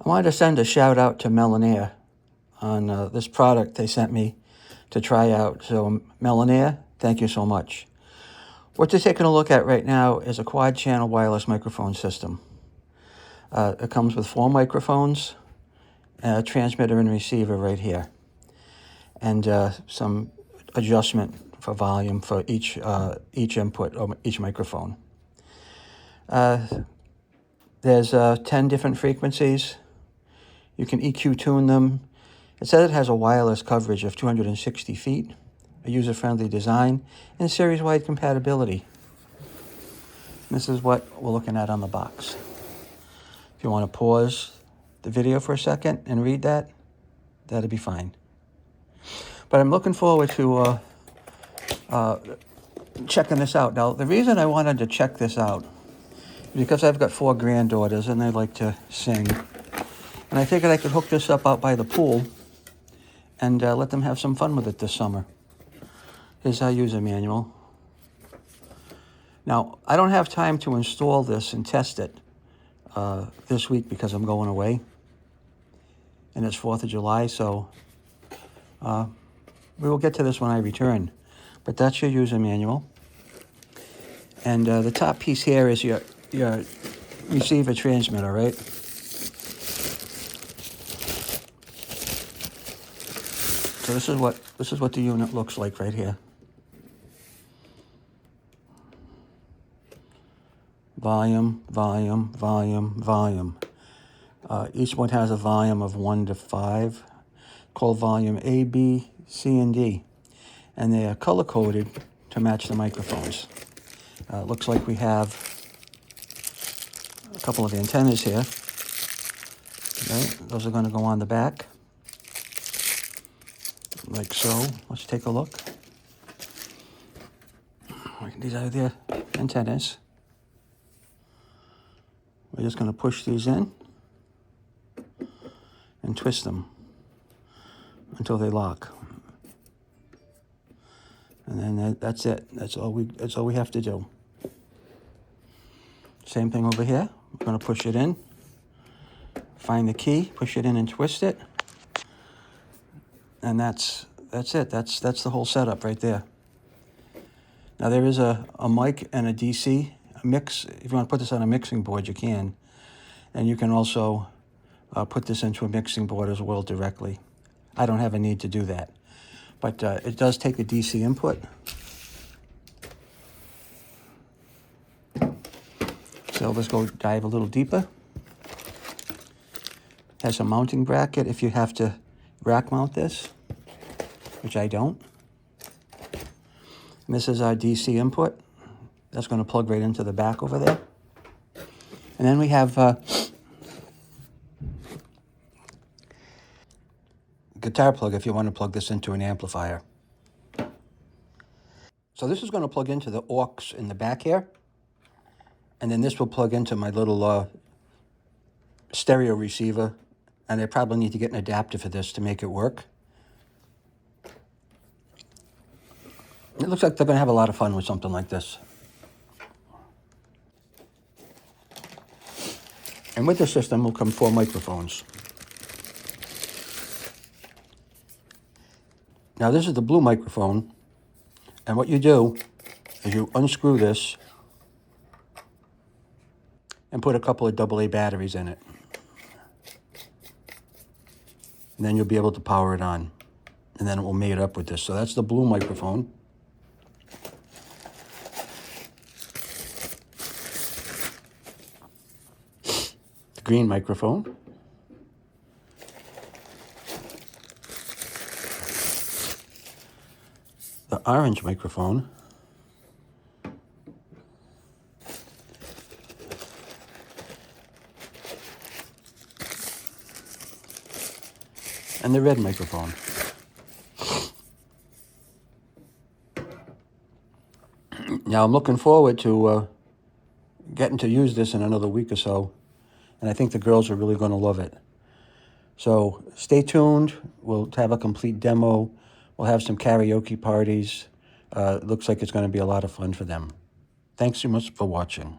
I wanted to send a shout out to Mellonare on this product they sent me to try out. So Mellonare, thank you so much. What you're taking a look at right now is a quad channel wireless microphone system. It comes with 4 microphones, a transmitter and receiver right here, and some adjustment for volume for each input or each microphone. There's 10 different frequencies. You can EQ tune them. It says it has a wireless coverage of 260 feet, a user-friendly design, and series-wide compatibility. This is what we're looking at on the box. If you want to pause the video for a second and read that, that'd be fine. But I'm looking forward to checking this out. Now, the reason I wanted to check this out is because I've got 4 granddaughters and they like to sing. And I figured I could hook this up out by the pool and let them have some fun with it this summer. Here's our user manual. Now, I don't have time to install this and test it this week because I'm going away. And it's 4th of July, so we will get to this when I return. But that's your user manual. And the top piece here is your receiver transmitter, right? So this is what the unit looks like right here. Volume, volume, volume, volume. Each one has a volume of 1 to 5, called volume A, B, C, and D. And they are color-coded to match the microphones. Looks like we have a couple of antennas here. Okay, those are going to go on the back, like so. Let's take a look. These are the antennas. We're just going to push these in and twist them until they lock. And then that's it. That's all we have to do. Same thing over here. We're going to push it in, find the key, push it in and twist it. And that's it. That's the whole setup right there. Now there is a mic and a DC mix. If you want to put this on a mixing board, you can. And you can also put this into a mixing board as well directly. I don't have a need to do that. But it does take a DC input. So let's go dive a little deeper. Has a mounting bracket if you have to rack mount this, which I don't. And this is our DC input. That's going to plug right into the back over there. And then we have guitar plug if you want to plug this into an amplifier. So this is going to plug into the aux in the back here. And then this will plug into my little stereo receiver. And I probably need to get an adapter for this to make it work. It looks like they're going to have a lot of fun with something like this. And with the system will come 4 microphones. Now this is the blue microphone. And what you do is you unscrew this and put a couple of AA batteries in it. And then you'll be able to power it on. And then it will mate up with this. So that's the blue microphone. The green microphone. The orange microphone. And the red microphone. Now I'm looking forward to getting to use this in another week or so, and I think the girls are really going to love it. So stay tuned. We'll have a complete demo. We'll have some karaoke parties. It looks like it's going to be a lot of fun for them. Thanks so much for watching.